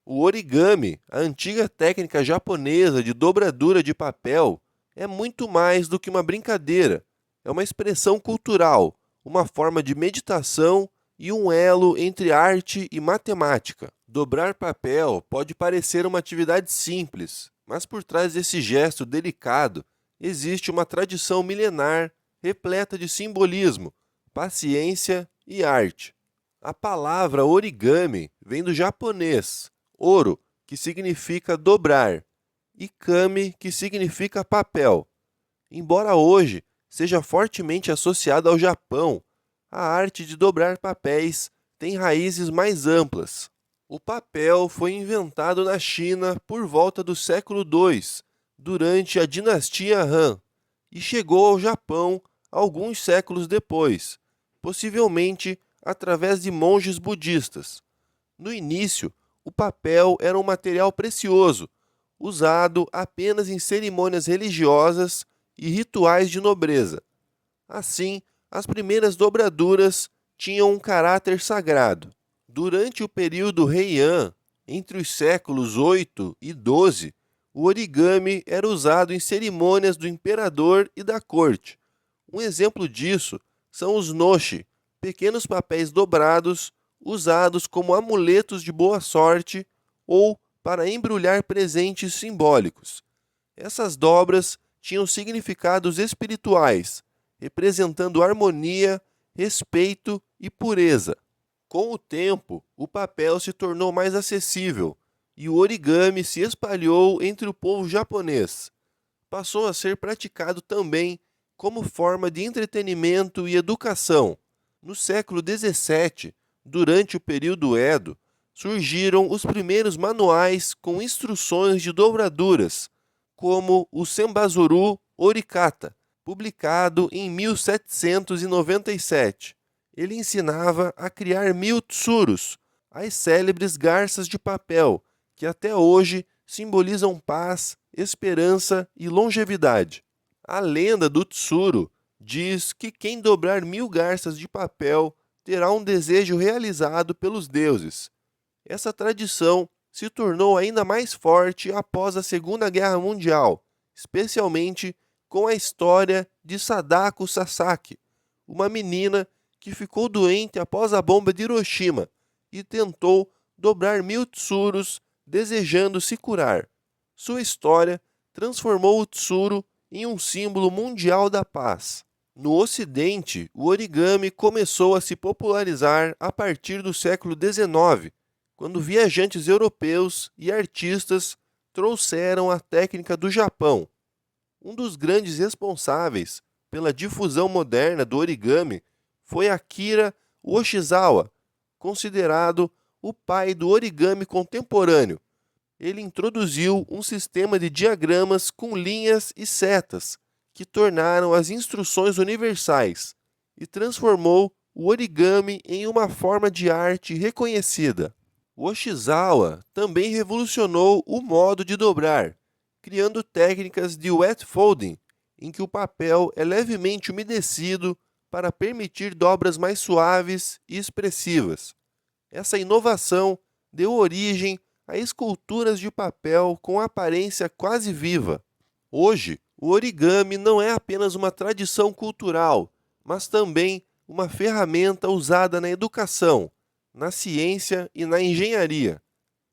O origami, a antiga técnica japonesa de dobradura de papel, é muito mais do que uma brincadeira. É uma expressão cultural, uma forma de meditação e um elo entre arte e matemática. Dobrar papel pode parecer uma atividade simples, mas por trás desse gesto delicado existe uma tradição milenar repleta de simbolismo, paciência e arte. A palavra origami vem do japonês oro, que significa dobrar, e kami, que significa papel. Embora hoje seja fortemente associada ao Japão, a arte de dobrar papéis tem raízes mais amplas. O papel foi inventado na China por volta do século II, durante a dinastia Han, e chegou ao Japão alguns séculos depois, possivelmente através de monges budistas. No início, o papel era um material precioso, usado apenas em cerimônias religiosas e rituais de nobreza. Assim, as primeiras dobraduras tinham um caráter sagrado. Durante o período Heian, entre os séculos 8 e 12, o origami era usado em cerimônias do imperador e da corte. Um exemplo disso são os noshi, pequenos papéis dobrados usados como amuletos de boa sorte ou para embrulhar presentes simbólicos. Essas dobras tinham significados espirituais, representando harmonia, respeito e pureza. Com o tempo, o papel se tornou mais acessível e o origami se espalhou entre o povo japonês. Passou a ser praticado também como forma de entretenimento e educação. No século XVII, durante o período Edo, surgiram os primeiros manuais com instruções de dobraduras, como o Senbazuru Orikata, publicado em 1797. Ele ensinava a criar 1000 tsurus, as célebres garças de papel, que até hoje simbolizam paz, esperança e longevidade. A lenda do tsuru diz que quem dobrar 1000 garças de papel terá um desejo realizado pelos deuses. Essa tradição se tornou ainda mais forte após a Segunda Guerra Mundial, especialmente com a história de Sadako Sasaki, uma menina que ficou doente após a bomba de Hiroshima e tentou dobrar 1000 tsurus desejando se curar. Sua história transformou o tsuru em um símbolo mundial da paz. No Ocidente, o origami começou a se popularizar a partir do século XIX, quando viajantes europeus e artistas trouxeram a técnica do Japão. Um dos grandes responsáveis pela difusão moderna do origami foi Akira Yoshizawa, considerado o pai do origami contemporâneo. Ele introduziu um sistema de diagramas com linhas e setas, que tornaram as instruções universais, e transformou o origami em uma forma de arte reconhecida. O Yoshizawa também revolucionou o modo de dobrar, criando técnicas de wet folding, em que o papel é levemente umedecido para permitir dobras mais suaves e expressivas. Essa inovação deu origem a esculturas de papel com aparência quase viva. Hoje, o origami não é apenas uma tradição cultural, mas também uma ferramenta usada na educação, na ciência e na engenharia.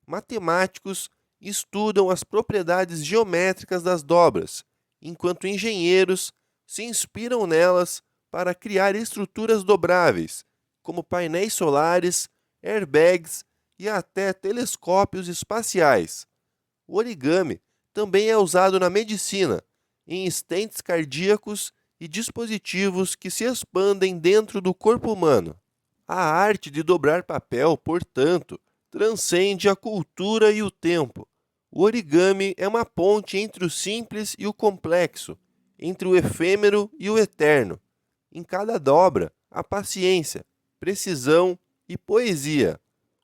Matemáticos estudam as propriedades geométricas das dobras, enquanto engenheiros se inspiram nelas para criar estruturas dobráveis, como painéis solares, airbags e até telescópios espaciais. O origami também é usado na medicina, em stents cardíacos e dispositivos que se expandem dentro do corpo humano. A arte de dobrar papel, portanto, transcende a cultura e o tempo. O origami é uma ponte entre o simples e o complexo, entre o efêmero e o eterno. Em cada dobra, há paciência, precisão e poesia.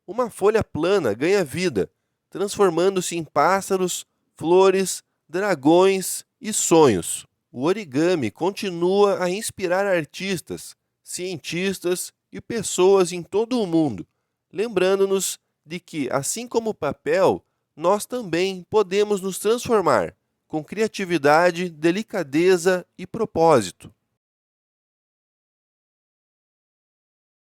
Uma folha plana ganha vida, transformando-se em pássaros, flores, dragões e sonhos. O origami continua a inspirar artistas, cientistas e pessoas em todo o mundo, lembrando-nos de que, assim como o papel, nós também podemos nos transformar com criatividade, delicadeza e propósito.